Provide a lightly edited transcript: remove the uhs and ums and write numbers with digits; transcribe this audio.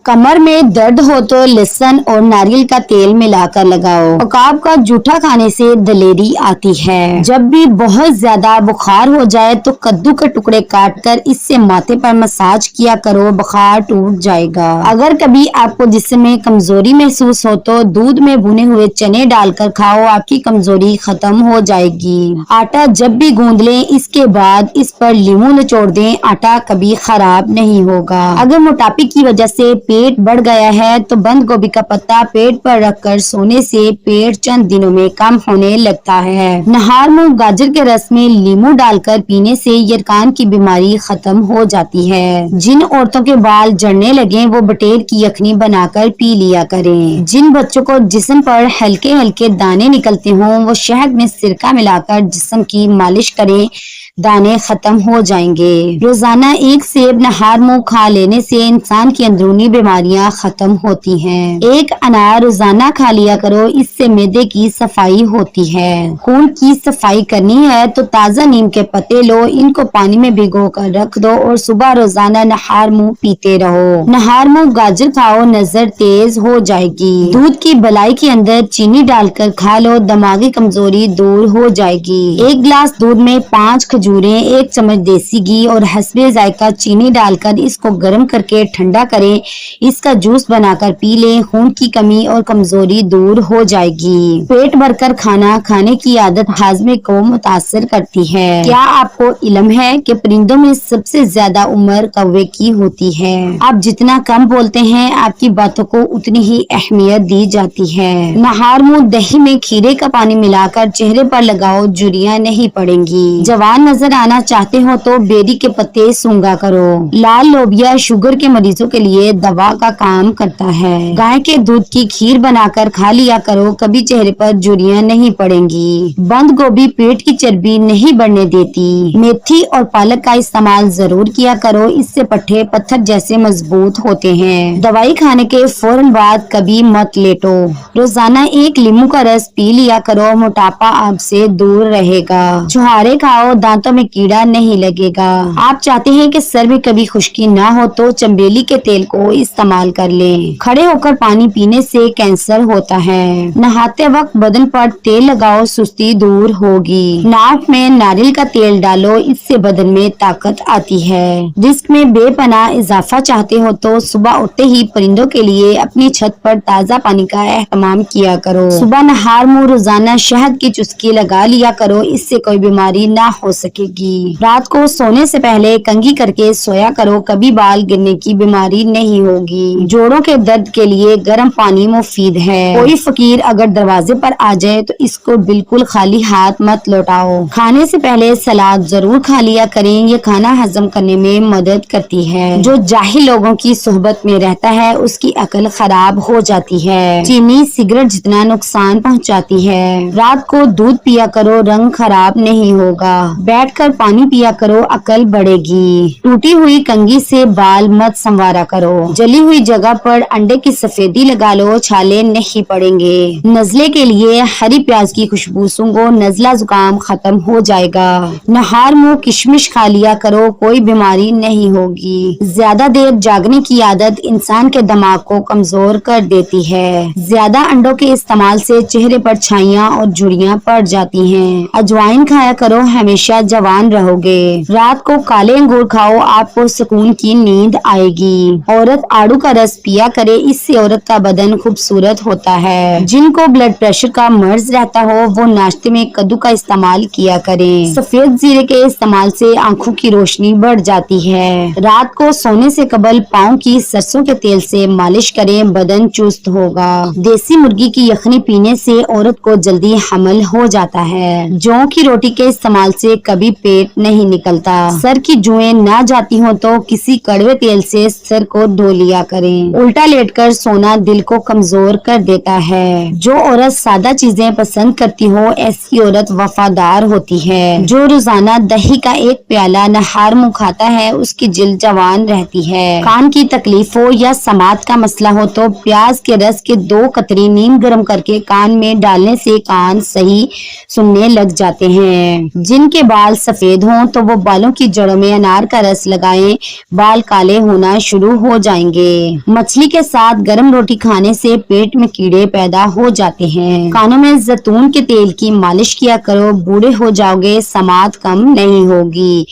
कमर में दर्द हो तो लहसुन और नारियल का तेल मिलाकर लगाओ। उकाब का जूठा खाने से दलेरी आती है। जब भी बहुत ज्यादा बुखार हो जाए तो कद्दू के टुकड़े काटकर इससे माथे पर मसाज किया करो, बुखार टूट जाएगा। अगर कभी आपको जिस्म में कमजोरी महसूस हो तो दूध में भुने हुए चने डालकर खाओ, आपकी कमजोरी खत्म हो जाएगी। आटा जब भी गूंद लें इसके बाद इस पर लीमू निचोड़ दें, आटा कभी खराब नहीं होगा। अगर मोटापे की वजह से पेट बढ़ गया है तो बंद गोभी का पत्ता पेट पर रखकर सोने से पेट चंद दिनों में कम होने लगता है। नहार मुंह गाजर के रस में लीमू डालकर पीने से यरकान की बीमारी खत्म हो जाती है। जिन औरतों के बाल झड़ने लगे वो बटेर की यखनी बनाकर पी लिया करें। जिन बच्चों को जिस्म पर हल्के हल्के दाने निकलते हों वो शहद में सिरका मिलाकर जिस्म की मालिश करें, दाने खत्म हो जाएंगे। रोजाना एक सेब नहार मुंह खा लेने से इंसान की अंदरूनी बीमारियां खत्म होती हैं। एक अनार रोजाना खा लिया करो, इससे मैदे की सफाई होती है। खून की सफाई करनी है तो ताजा नीम के पत्ते लो, इनको पानी में भिगो कर रख दो और सुबह रोजाना नहार मुंह पीते रहो। नहार मुंह गाजर खाओ, नजर तेज हो जाएगी। दूध की बलाई के अंदर चीनी डालकर खा लो, दिमागी कमजोरी दूर हो जाएगी। एक गिलास दूध में 5 खजूरें, 1 चम्मच देसी घी और हस्बे जायका चीनी डालकर इसको गर्म करके ठंडा करें, इसका जूस बनाकर पी लें, खून की कमी और कमजोरी दूर हो जाएगी। पेट भरकर खाना खाने की आदत हाजमे को मुतासर करती है। क्या आपको इल्म है कि परिंदों में सबसे ज्यादा उम्र कौवे की होती है? आप जितना कम बोलते हैं आपकी बातों को उतनी ही अहमियत दी जाती है। नहार मुंह दही में खीरे का पानी मिलाकर चेहरे पर लगाओ, झुर्रियां नहीं पड़ेंगी। जवान नजर आना चाहते हो तो बेरी के पत्ते सूंघा करो। लाल लोबिया शुगर के मरीजों के लिए दवा का काम करता है। गाय के दूध की खीर बनाकर खा लिया करो, कभी चेहरे पर झुर्रियां नहीं पड़ेंगी। बंद गोभी पेट की चर्बी नहीं बढ़ने देती। मेथी और पालक का इस्तेमाल जरूर किया करो, इससे पट्टे पत्थर जैसे मजबूत होते हैं। दवाई खाने के फौरन बाद कभी मत लेटो। रोजाना 1 लीमू का रस पी लिया करो, मोटापा आपसे दूर रहेगा। छुहारे खाओ, दांतों में कीड़ा नहीं लगेगा। आप चाहते हैं कि सर में कभी खुश्की ना हो तो चमेली के तेल को इस्तेमाल कर लें। खड़े होकर पानी पीने से कैंसर होता है। नहाते वक्त बदन पर तेल लगाओ, सुस्ती दूर होगी। नाक में नारियल का तेल डालो, इससे बदन में ताकत आती है। रिस्क में बेपनाह इजाफा चाहते हो तो सुबह उठते ही परिंदों के लिए अपनी छत पर ताज़ा पानी का एहतमाम किया करो। सुबह नहार मुंह रोजाना शहद की चुस्की लगा लिया करो, इससे कोई बीमारी ना हो सकेगी। रात को सोने से पहले कंघी करके सोया करो, कभी बाल गिरने की बीमारी नहीं होगी। जोड़ों के दर्द के लिए गर्म पानी मुफीद है। कोई फकीर अगर दरवाजे पर आ जाए तो इसको बिल्कुल खाली हाथ मत लौटाओ। खाने से पहले सलाद जरूर खा लिया करें, ये खाना हजम करने में मदद करती है। जो जाहिल लोगों की सोहबत में रहता है उसकी अकल खराब हो जाती है। चीनी सिगरेट जितना नुकसान पहुंचाती है। रात को दूध पिया करो, रंग खराब नहीं होगा। बैठकर पानी पिया करो, अकल बढ़ेगी। टूटी हुई कंघी से बाल मत संवारा करो। जली हुई जगह पर अंडे की सफेदी लगा लो, छाले नहीं पड़ेंगे। नजले के लिए हरी प्याज की खुशबू सूंघो, नजला जुकाम खत्म हो जाएगा। नहार मुंह किशमिश खा लिया करो, कोई बीमारी नहीं होगी। ज्यादा देर जागने की आदत इंसान के दिमाग को कमजोर कर देती है। ज्यादा अंडों के इस्तेमाल से चेहरे पर छाइयाँ और झुर्रियां पड़ जाती हैं। अजवाइन खाया करो, हमेशा जवान रहोगे। रात को काले अंगूर खाओ, आपको सुकून की नींद आएगी। औरत आड़ू का रस पिया करे, इससे औरत का बदन खूबसूरत होता है। जिनको ब्लड प्रेशर का मर्ज रहता हो वो नाश्ते में कद्दू का इस्तेमाल किया करें। सफेद जीरे के इस्तेमाल से आंखों की रोशनी बढ़ जाती है। रात को सोने से कबल पाँव की सरसों के तेल से मालिश करें, बदन चुस्त होगा। देसी मुर्गी की यखनी पीने से औरत को जल्दी हमल हो जाता है। जौ की रोटी के इस्तेमाल से कभी पेट नहीं निकलता। सर की जुएं ना जाती हो तो किसी कड़वे तेल से सर को धो लिया करें। उल्टा लेटकर सोना दिल को कमजोर कर देता है। जो औरत सादा चीजें पसंद करती हो ऐसी औरत वफादार होती है। जो रोजाना दही का 1 प्याला नहार मुंह खाता है उसकी जिल्द जवान रहती है। कान की तकलीफ हो या समात का मसला हो तो प्याज के रस के 2 कतरी नीम गर्म करके कान में डालने से कान सही सुनने लग जाते हैं। जिनके बाल बाल सफेद हों तो वो बालों की जड़ों में अनार का रस लगाएं, बाल काले होना शुरू हो जाएंगे। मछली के साथ गर्म रोटी खाने से पेट में कीड़े पैदा हो जाते हैं। कानों में जैतून के तेल की मालिश किया करो, बूढ़े हो जाओगे, समात कम नहीं होगी।